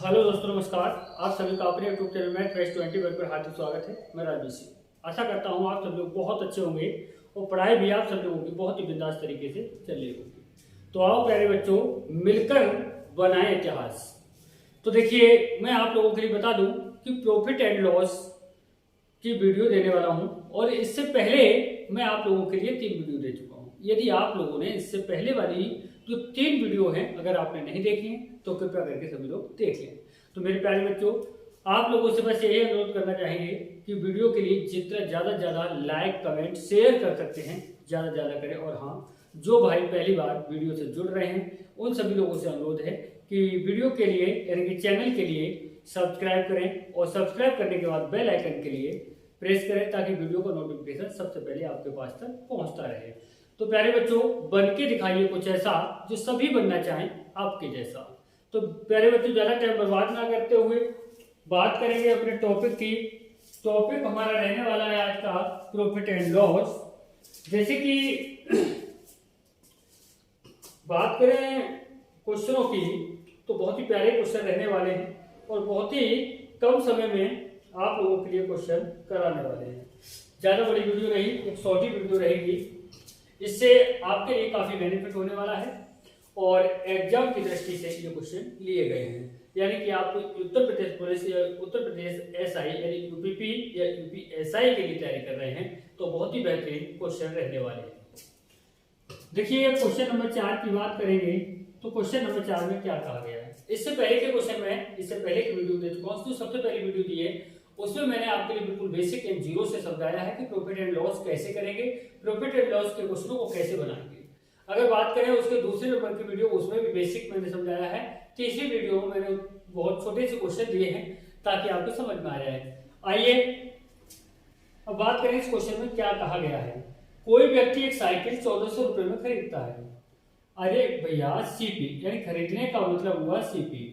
Hello दोस्तों, नमस्कार। आप सभी का अपने यूट्यूब चैनल में फ्रेश 20 पर हार्दिक स्वागत है। मैं राजवीर सिंह। आशा करता हूँ आप सब लोग बहुत अच्छे होंगे और पढ़ाई भी आप सब लोगों की बहुत ही बिंदास तरीके से चल रही होगी। तो आओ प्यारे बच्चों, मिलकर बनाएं इतिहास। तो देखिए, मैं आप लोगों के लिए बता दूं कि प्रॉफिट एंड लॉस की वीडियो देने वाला हूं और इससे पहले मैं आप लोगों के लिए 3 वीडियो दे चुका हूं। यदि आप लोगों ने इससे पहले वाली जो 3 वीडियो हैं अगर आपने नहीं देखी हैं तो कृपया करके सभी लोग देख लें। तो मेरे प्यारे बच्चों, आप लोगों से बस यही अनुरोध करना चाहेंगे कि वीडियो के लिए जितना ज़्यादा से ज़्यादा लाइक कमेंट शेयर कर सकते हैं ज़्यादा से ज़्यादा करें। और हाँ, जो भाई पहली बार वीडियो से जुड़ रहे हैं उन सभी लोगों से अनुरोध है कि वीडियो के लिए यानी कि चैनल के लिए सब्सक्राइब करें और सब्सक्राइब करने के बाद बेल आइकन के लिए प्रेस करें ताकि वीडियो का नोटिफिकेशन सबसे पहले आपके पास तक पहुंचता रहे। तो प्यारे बच्चों, बन के दिखाइए कुछ ऐसा जो सभी बनना चाहें आपके जैसा। तो प्यारे बच्चों, ज्यादा टाइम बर्बाद ना करते हुए बात करेंगे अपने टॉपिक की। टॉपिक हमारा रहने वाला है आज का प्रॉफिट एंड लॉस। जैसे कि बात करें क्वेश्चनों की तो बहुत ही प्यारे क्वेश्चन रहने वाले हैं और बहुत ही कम समय में आप लोगों के लिए क्वेश्चन कराने वाले हैं। ज्यादा बड़ी वीडियो नहीं, एक शॉर्ट ही वीडियो रहेगी। इससे आपके लिए काफी बेनिफिट होने वाला है और एग्जाम की दृष्टि से ये क्वेश्चन लिए गए हैं। यानी कि आप उत्तर प्रदेश पुलिस या उत्तर प्रदेश एसआई यानी यूपीपी या यूपीएसआई के लिए तैयारी कर रहे हैं तो बहुत ही बेहतरीन क्वेश्चन रहने वाले हैं। देखिए, क्वेश्चन नंबर 4 की बात करेंगे तो क्वेश्चन नंबर 4 में क्या कहा गया है। इससे पहले के क्वेश्चन में इससे पहले की वीडियो दे चुका हूं, जो सबसे पहली वीडियो दी है उसमें मैंने आपके लिए बिल्कुल बेसिक एंड जीरो से समझाया है कि प्रॉफिट एंड लॉस कैसे करेंगे, प्रॉफिट एंड लॉस के क्वेश्चनों को कैसे बनाएंगे। अगर बात करें उसके दूसरे नंबर की वीडियो, उसमें भी बेसिक मैंने समझाया है। तीसरी वीडियो में मैंने बहुत छोटे से क्वेश्चन दिए हैं ताकि आपको समझ में आ जाए। आइए अब बात करें इस क्वेश्चन में क्या कहा गया है। कोई व्यक्ति एक साइकिल 1400 रुपए में खरीदता है। अरे भैया, सीपी यानी खरीदने का मतलब हुआ सीपी।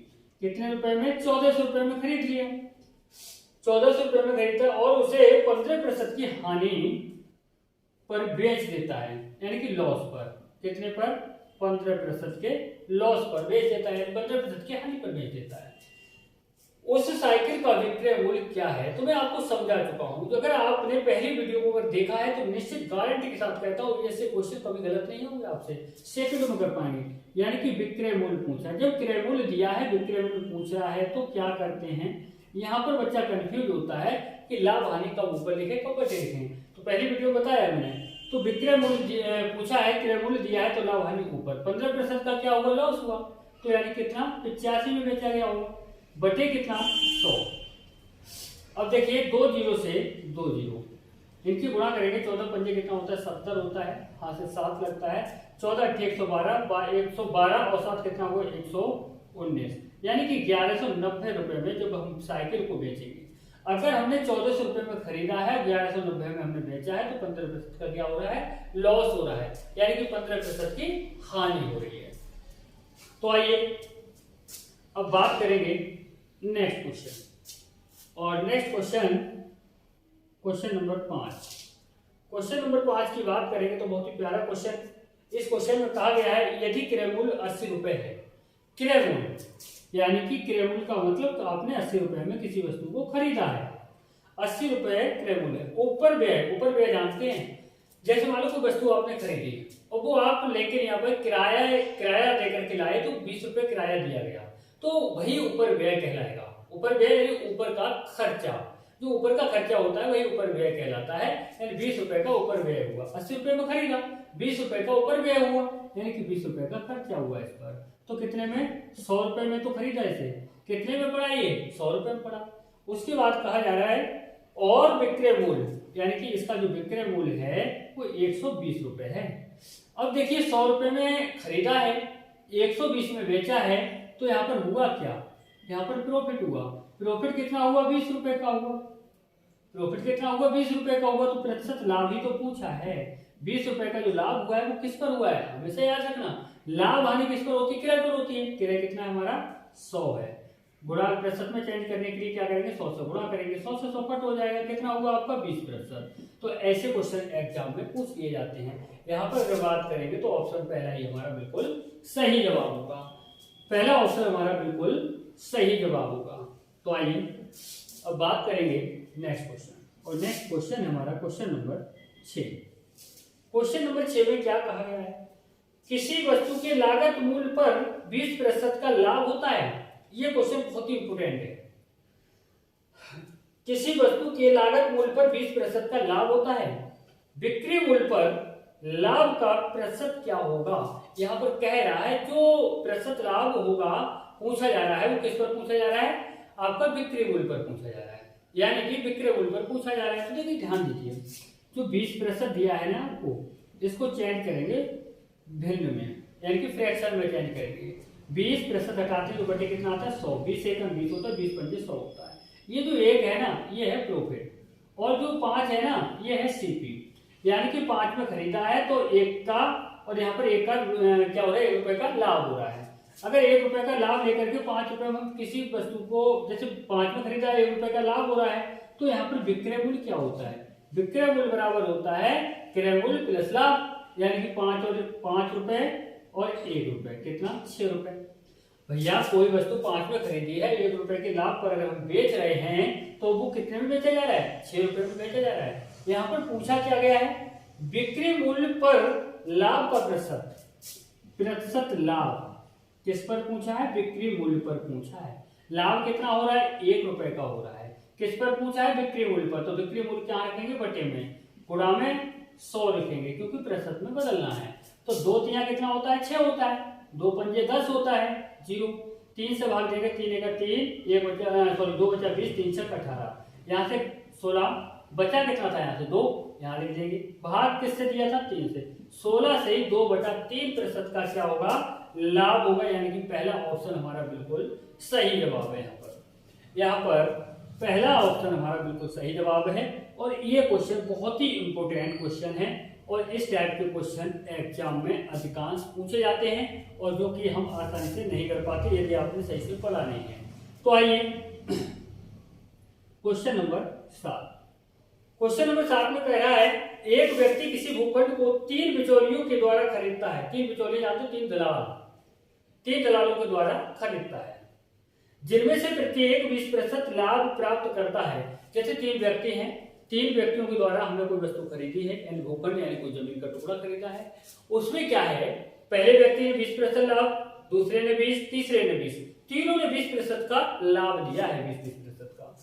कितने रुपए में? 1400 रुपए में खरीद लिया। 1400 रुपए में खरीदता है और उसे 15% की हानि पर बेच देता है, यानी कि लॉस पर। कितने पर? 15% के लॉस पर बेच देता है, 15% की हानि पर बेच देता है। उस साइकिल का विक्रय मूल्य क्या है? तो मैं आपको समझा चुका हूं। अगर आपने पहली वीडियो को अगर देखा है तो निश्चित गारंटी के साथ कहता हूं ऐसे क्वेश्चन कभी गलत नहीं होंगे, आपसे सेकंड में कर पाएंगे। यानी कि विक्रय मूल्य पूछा, जब क्रय मूल्य दिया है, विक्रय मूल्य पूछ रहा है तो क्या करते हैं, यहाँ पर बच्चा कंफ्यूज होता है कि लाभ हानि कब ऊपर लिखे कब बटे लिखे। तो पहली वीडियो बताया मैंने, तो विक्रय मूल्य पूछा है, क्रय मूल्य दिया है तो लाभ हानि ऊपर, 15% का क्या हुआ? लॉस हुआ। तो यानी कितना? 85 में बेचा गया होगा, बटे कितना? 100। अब देखिए, 2 जीरो से 2 जीरो इनकी गुणा करेंगे, 14 पंजे कितना होता है? 70 होता है। हाथ से 7 लगता है, 14 अट्ठी 112 और 7 कितना हुआ? 119। यानी कि 1190 रुपए में जब हम साइकिल को बेचेंगे, अगर हमने 1400 रुपए में खरीदा है, 1190 में हमने बेचा है तो 15% का क्या हो रहा है? लॉस हो रहा है, यानी कि 15% की हानि हो रही है। तो आइए अब बात करेंगे नेक्स्ट क्वेश्चन। और next question number 5। Question number 5 की बात करेंगे तो बहुत ही प्यारा क्वेश्चन। इस क्वेश्चन में कहा गया है यदि क्रय मूल्य 80 रुपए है, क्रय मूल्य यानी कि क्रय मूल्य का मतलब तो आपने 80 रुपए में किसी वस्तु को खरीदा है, 80 रुपए क्रय मूल्य। ऊपर व्यय जानते हैं। जैसे मान लो कोई वस्तु आपने खरीदी और वो आप लेकर यहाँ पर किराया देकर के लाए तो 20 रुपए किराया दिया गया, तो वही ऊपर व्यय कहलाएगा। ऊपर व्यय यानी ऊपर का खर्चा, जो ऊपर का खर्चा होता है वही ऊपर व्यय कहलाता है। यानी 20 रुपए का ऊपर व्यय हुआ, 80 रुपए में खरीदा, 20 रुपए का ऊपर व्यय हुआ, यानी कि 20 रुपए का खर्चा हुआ इस पर। तो कितने में? 100 रुपए में तो खरीदा इसे, कितने में पड़ा ये? 100 रुपए में पड़ा। उसके बाद कहा जा रहा है और विक्रय मूल्य, यानी कि इसका जो विक्रय मूल्य है वो 120 रुपए है। अब देखिए, 100 रुपए में खरीदा है, 120 में बेचा है, तो यहाँ पर हुआ क्या? यहाँ पर प्रॉफिट हुआ। प्रॉफिट कितना हुआ? 20 रुपए का हुआ। प्रॉफिट कितना हुआ? 20 रुपए का हुआ। तो प्रतिशत लाभ ही तो पूछा है। 20 रुपए का जो लाभ हुआ है वो किस पर हुआ है? हमेशा याद रखना, लाभ हानि किस पर होती है? किराए पर होती है। किराया कितना है हमारा? 100 है। गुणा प्रतिशत में चेंज करने के लिए क्या करेंगे? 100 से गुणा करेंगे, 100 से 100 कट हो जाएगा। कितना हुआ आपका? 20%। तो ऐसे क्वेश्चन एग्जाम में पूछ लिए जाते हैं। यहाँ पर अगर बात करेंगे तो ऑप्शन पहला ही हमारा बिल्कुल सही जवाब होगा। पहला ऑप्शन हमारा बिल्कुल सही जवाब होगा। तो आइए अब बात करेंगे नेक्स्ट क्वेश्चन, और नेक्स्ट क्वेश्चन हमारा क्वेश्चन नंबर 6। क्वेश्चन नंबर 6 में क्या कहा गया है, किसी वस्तु के लागत मूल्य पर 20% का लाभ होता है। ये क्वेश्चन बहुत ही इंपोर्टेंट है। किसी वस्तु के लागत मूल्य पर 20% का लाभ होता है, बिक्री मूल्य पर लाभ का प्रतिशत क्या होगा। यहाँ पर कह रहा है जो प्रतिशत लाभ होगा पूछा जा रहा है, वो किस पर पूछा जा रहा है, आपका बिक्री मूल्य पर पूछा जा रहा है, यानी कि बिक्री मूल्य पर पूछा जा रहा है। तो देखिए ध्यान दीजिए, जो 20% दिया है ना आपको, इसको चेंज करेंगे भिन्न में, यानी कि फ्रैक्शन में चेंज करेंगे। 20% हटाते तो बटे कितना आता है 100, 20 एकम 20 होता है, 20 पंजे 100 होता है। ये जो 1 है ना, ये है प्रॉफिट, और जो 5 है ना, ये है सीपी, यानी कि 5 में खरीदा है तो 1 का, और यहाँ पर 1 का क्या हो रहा है, 1 रुपए का लाभ हो रहा है। अगर 1 रुपए का लाभ लेकर के 5 रुपए में किसी वस्तु को, जैसे 5 में खरीदा है, 1 रुपए का लाभ हो रहा है, तो यहाँ पर विक्रय मूल्य क्या होता है, विक्रय मूल्य बराबर होता है क्रय मूल्य प्लस लाभ, यानी कि 5 रुपए और 1 रुपए कितना 6 रुपए। भैया कोई वस्तु 5 में खरीदी है, 1 रुपए के लाभ पर अगर हम बेच रहे हैं तो वो कितने में बेचा जा रहा है, 6 रुपए में बेचा जा रहा है। यहाँ पर पूछा क्या गया है, बिक्री मूल्य पर लाभ का प्रतिशत लाभ किस पर पूछा है, बिक्री मूल्य पर पूछा है। लाभ कितना हो रहा है, 1 रुपए का हो रहा है, किस पर पूछा है, बिक्री मूल्य पर। तो बिक्री मूल्य क्या रखेंगे, बटे में, गुणा में 100 लिखेंगे, क्योंकि प्रतिशत में बदलना है। तो 2 तिया कितना होता है, 6 होता है, 2 पंजे 10 होता है, 0, 3 से भाग देंगे, 3 एक 3, 2 बचा 20, 3 छक 18, यहाँ से 16 बचा कितना था, यहाँ से 2, यहाँ लिख देंगे। भाग किससे दिया था, 3 से, 16 से ही 2/3% का क्या होगा, लाभ होगा, यानी कि पहला ऑप्शन हमारा बिल्कुल सही जवाब है। यहाँ पर पहला ऑप्शन हमारा बिल्कुल सही जवाब है। और ये क्वेश्चन बहुत ही इंपॉर्टेंट क्वेश्चन है, और इस टाइप के क्वेश्चन एग्जाम में अधिकांश पूछे जाते हैं, और जो कि हम आसानी से नहीं कर पाते यदि आपने सही से पढ़ा नहीं है। तो आइए क्वेश्चन नंबर 7। क्वेश्चन नंबर 7 में कह रहा है, एक व्यक्ति किसी भूखंड को 3 बिचौलियों के द्वारा खरीदता है। 3 बिचौलिए जानते हो, 3 दलालों के द्वारा खरीदता है, जिनमें से प्रत्येक 20% लाभ प्राप्त करता है। जैसे 3 व्यक्ति हैं, 3 व्यक्तियों के द्वारा हमने कोई वस्तु खरीदी है, यानी भूखंड यानी कोई जमीन का टुकड़ा खरीदा है। उसमें क्या है, पहले व्यक्ति ने 20% लाभ, दूसरे ने 20, तीसरे ने 20, तीनों ने 20% का लाभ लिया है, 20% का।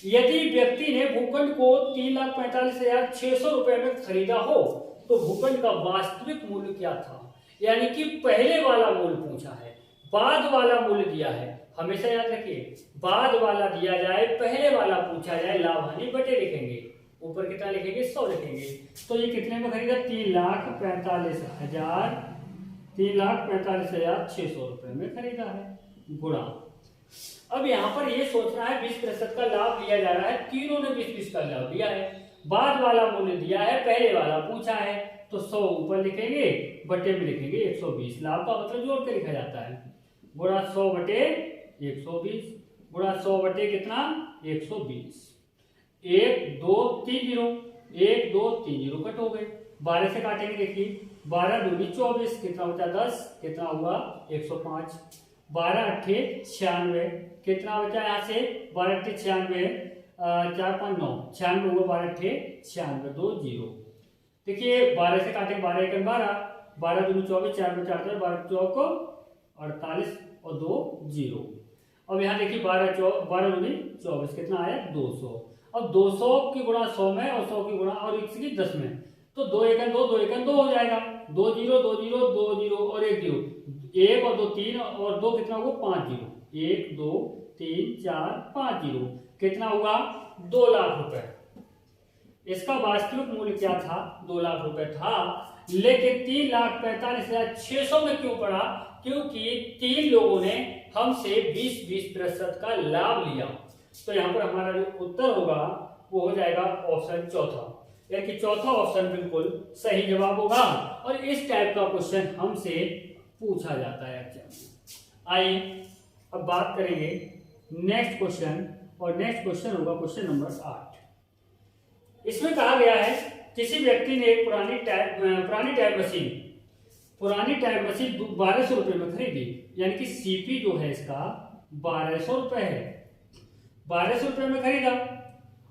यदि व्यक्ति ने भूखंड को 3,45,600 रुपए में खरीदा हो, तो भूखंड का वास्तविक मूल्य क्या था, यानी कि पहले वाला मूल्य पूछा है, बाद वाला मूल्य दिया है। हमेशा याद रखिए, बाद वाला दिया जाए, पहले वाला पूछा जाए, लाभ हानि बटे लिखेंगे, ऊपर कितना लिखेंगे, 100 लिखेंगे। तो ये कितने में खरीदा, 3,45,600 रुपए में खरीदा है, गुणा। अब यहाँ पर ये सोच रहा है 20% का लाभ लिया जा रहा है, तीनों ने 20-20 का लाभ लिया है, बाद वाला मूल्य दिया है, पहले वाला पूछा है, तो 100 ऊपर लिखेंगे, बटे में लिखेंगे 120। लाभ का मतलब जोड़ के लिखा जाता है, गुणा 100 बटे 120, गुणा 100 बटे कितना 120। 1 2 3 0, 1 2 3 0 कट हो गए, 12 से काटेंगे, देखिए 12 दूनी 24, कितना बचा 10, कितना हुआ 105, 12 8 96, कितना बचा यहाँ से 12 8 96, 4 5 9 96 हुआ, 12 8 96, 2 0। देखिए 12 से काटेंगे, 12 1 12, 12 दूनी 24, 4 में 4 12 चौक 48 और 2 0। अब यहाँ देखिए 12 दूनी 24, कितना आया 200। अब 200 की गुणा 100 में, और 100 की गुणा और 10 में, तो 2 1 2 हो जाएगा, 2 0 2 0 2 0 और 1 0, 1 और 2 3 और 2 कितना हुआ 5 0, 1 2 3 4 5 0, कितना हुआ 2 लाख रुपए। इसका वास्तविक मूल्य क्या था, 2 लाख रुपए था, लेकिन 3,45,600 में क्यों पड़ा, क्योंकि 3 लोगों ने हमसे 20% का लाभ लिया। तो यहाँ पर हमारा जो उत्तर होगा वो हो जाएगा ऑप्शन चौथा, यानी कि चौथा ऑप्शन बिल्कुल सही जवाब होगा। और इस टाइप का क्वेश्चन हमसे पूछा जाता है एग्जाम में। आइए अब बात करेंगे नेक्स्ट क्वेश्चन, और नेक्स्ट क्वेश्चन होगा क्वेश्चन नंबर 8। इसमें कहा गया है, किसी व्यक्ति ने एक पुरानी टाइप मशीन 1200 रुपए में खरीदी, यानी कि सीपी जो है इसका 1200 रुपए है, 1200 रुपए में खरीदा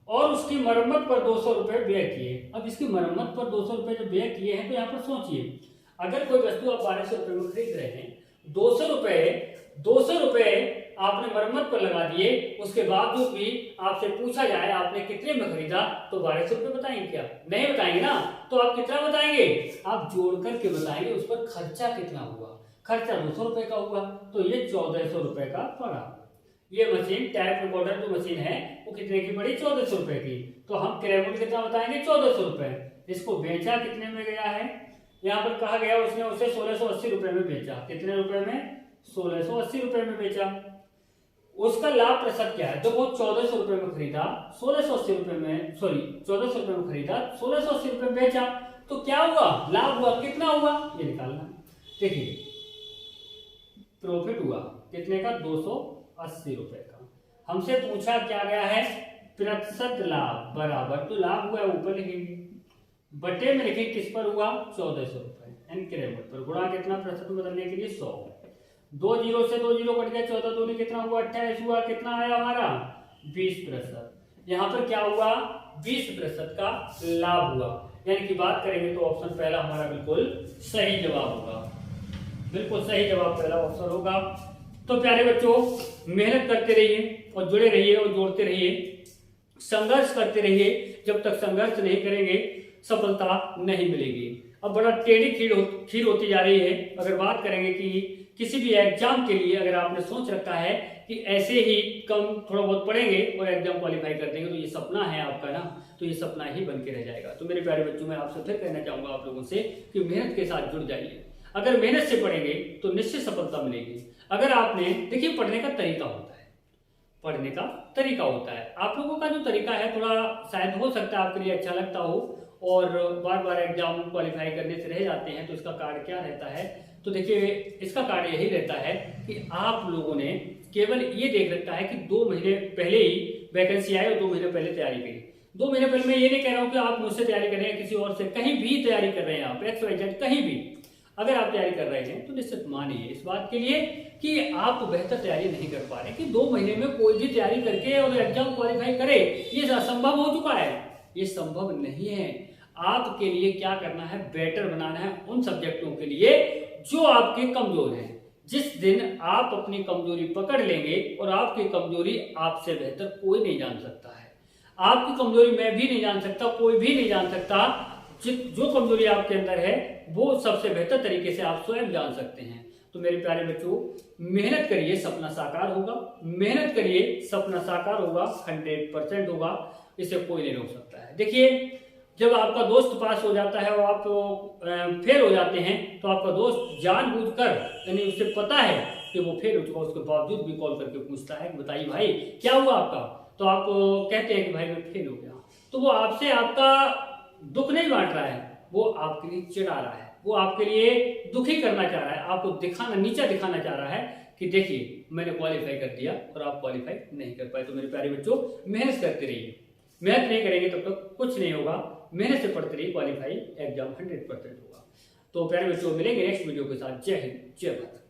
और उसकी मरम्मत पर 200 रुपए व्यय किए। अब इसकी मरम्मत पर 200 रुपए जो व्यय किए हैं, तो यहाँ पर सोचिए, अगर कोई वस्तु आप 1200 रुपए में खरीद रहे हैं, 200 रुपए आपने मरम्मत पर लगा दिए, उसके बावजूद भी आपसे पूछा जाए आपने कितने में खरीदा, तो 1200 रुपए बताएंगे क्या? नहीं बताएंगे ना। तो आप कितना बताएंगे? आप जोड़ करके बताएंगे उस पर खर्चा कितना हुआ। खर्चा 200 रुपए का हुआ, तो ये 1400 रुपए का पड़ा। ये मशीन टैप रिकॉर्डर जो मशीन है वो कितने की पड़ी? 1400 रुपए की। तो हम क्रय मूल्य कितना बताएंगे? 1400 रुपए। इसको बेचा कितने में गया है? यहाँ पर कहा गया उसने उसे 1680 रुपए में बेचा। कितने रुपए में? 1680 रुपए में बेचा। उसका लाभ प्रतिशत क्या है? जब वो 1400 रुपए में खरीदा, 1680 रुपए में, सॉरी 1400 रुपए में खरीदा, 1680 रुपए में बेचा, तो क्या हुआ? लाभ हुआ। कितना हुआ ये निकालना। देखिए प्रॉफिट हुआ कितने का? 280 रुपए का। हमसे पूछा क्या गया है? प्रतिशत लाभ बराबर, तो लाभ हुआ ऊपर लिखेंगे, बटे में लिखेंगे किस पर हुआ? 1400 रुपए, इंक्रीमेंट पर, गुणा कितना प्रतिशत में बदलने के लिए? 100। 2 जीरो से 2 जीरो कट गया, 14 दूनी कितना हुआ? 28 हुआ। कितना आया हमारा? 20%। यहाँ पर क्या हुआ? 20% का लाभ हुआ। यानी कि बात करेंगे तो ऑप्शन पहला हमारा बिल्कुल सही जवाब होगा। बिल्कुल सही जवाब पहला ऑप्शन होगा। तो प्यारे बच्चों, मेहनत करते रहिए और जुड़े रहिए और जोड़ते रहिए, संघर्ष करते रहिए। जब तक संघर्ष नहीं करेंगे सफलता नहीं मिलेगी। अब बड़ा टेढ़ी खीर होती जा रही है। अगर बात करेंगे कि किसी भी एग्जाम के लिए अगर आपने सोच रखा है कि ऐसे ही कम थोड़ा बहुत पढ़ेंगे और एग्जाम क्वालिफाई कर देंगे, तो ये सपना है आपका ना, तो ये सपना ही बन के रह जाएगा। तो मेरे प्यारे बच्चों, मैं आपसे फिर कहना चाहूंगा आप लोगों से कि मेहनत के साथ जुड़ जाइए। अगर मेहनत से पढ़ेंगे तो निश्चित सफलता मिलेगी। अगर आपने, देखिए पढ़ने का तरीका होता है, पढ़ने का तरीका होता है। आप लोगों का जो तरीका है थोड़ा शायद हो सकता है आपके लिए अच्छा लगता हो और बार बार एग्जाम क्वालिफाई करने से रह जाते हैं, तो इसका कारण क्या रहता है? तो देखिए इसका कारण यही रहता है कि आप लोगों ने केवल ये देख रखा है कि 2 महीने पहले ही वैकेंसी आई और 2 महीने पहले तैयारी करी। 2 महीने पहले मैं ये नहीं कह रहा हूँ कि आप मुझसे तैयारी कर रहे हैं, किसी और से, कहीं भी तैयारी कर रहे हैं आप, XYZ कहीं भी अगर आप तैयारी कर रहे हैं, तो निश्चित मानिए इस बात के लिए कि आप बेहतर तैयारी नहीं कर पा रहे कि 2 महीने में कोई भी तैयारी करके और एग्जाम क्वालिफाई करे। ये असंभव हो चुका है, ये संभव नहीं है। आपके लिए क्या करना है? बेटर बनाना है उन सब्जेक्टों के लिए जो आपके कमजोर हैं। जिस दिन आप अपनी कमजोरी पकड़ लेंगे, और आपकी कमजोरी आपसे बेहतर कोई नहीं जान सकता है, आपकी कमजोरी मैं भी नहीं जान सकता, कोई भी नहीं जान सकता। जो कमजोरी आपके अंदर है वो सबसे बेहतर तरीके से आप स्वयं जान सकते हैं। तो मेरे प्यारे बच्चों, मेहनत करिए, सपना साकार होगा। मेहनत करिए, सपना साकार होगा, 100% होगा। इसे कोई नहीं रोक सकता है। देखिए जब आपका दोस्त पास हो जाता है और आप फेल हो जाते हैं, तो आपका दोस्त जानबूझकर, यानी उसे पता है कि वो फेल हो चुका, उसके बावजूद भी कॉल करके पूछता है कि बताइए भाई क्या हुआ आपका? तो आप कहते हैं कि भाई मैं फेल हो गया। तो वो आपसे आपका दुख नहीं बांट रहा है, वो आपके लिए चिढ़ा रहा है, वो आपके लिए दुखी करना चाह रहा है, आपको दिखाना, नीचा दिखाना चाह रहा है कि देखिए मैंने क्वालिफाई कर दिया और आप क्वालिफाई नहीं कर पाए। तो मेरे प्यारे बच्चों, मेहनत करते रहिए। मेहनत नहीं करेंगे तब तक कुछ नहीं होगा। मेहनत से पढ़ते रहिए, क्वालिफाई एग्जाम 100% होगा। तो प्यारे बच्चों, मिलेंगे नेक्स्ट वीडियो के साथ। जय हिंद, जय भारत।